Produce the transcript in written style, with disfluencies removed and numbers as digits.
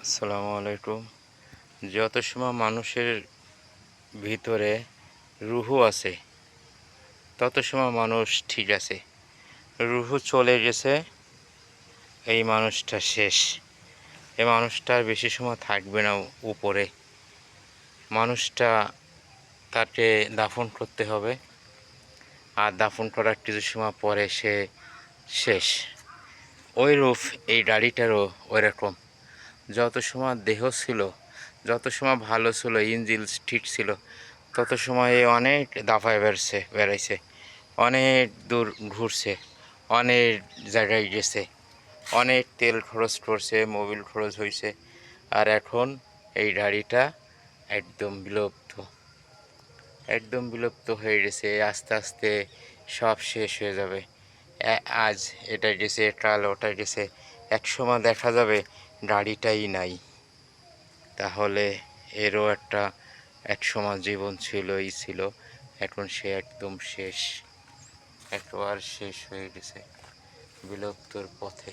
আসসালামু আলাইকুম। যত সময় মানুষের ভিতরে রুহু আছে তত সময় মানুষ ঠিক আছে। রুহু চলে গেছে, এই মানুষটা শেষ। এই মানুষটা আর বেশি সময় থাকবে না উপরে। মানুষটা তাকে দাফন করতে হবে, আর দাফন করার কিছু সময় পরে সে শেষ। ওই রূপ এই গাড়িটারও ওই রকম। যত সময় দেহ ছিল, যত সময় ভালো ছিল, ইঞ্জিন ঠিক ছিল, তত সময়ে অনেক দাফায় বেড়াইছে, অনেক দূর ঘুরছে, অনেক জায়গায় গেছে, অনেক তেল খরচ করছে, মোবিল খরচ হয়েছে। আর এখন এই গাড়িটা একদম বিলুপ্ত, একদম বিলুপ্ত হয়ে গেছে। আস্তে আস্তে সব শেষ হয়ে যাবে। আজ এটা গেছে, কাল ওটা গেছে, এক সময় দেখা যাবে গাড়িটাই নাই। তাহলে এরও একটা একসময় জীবন ছিল, এখন সে একদম শেষ, একবার শেষ হয়ে গেছে, বিলুপ্তর পথে।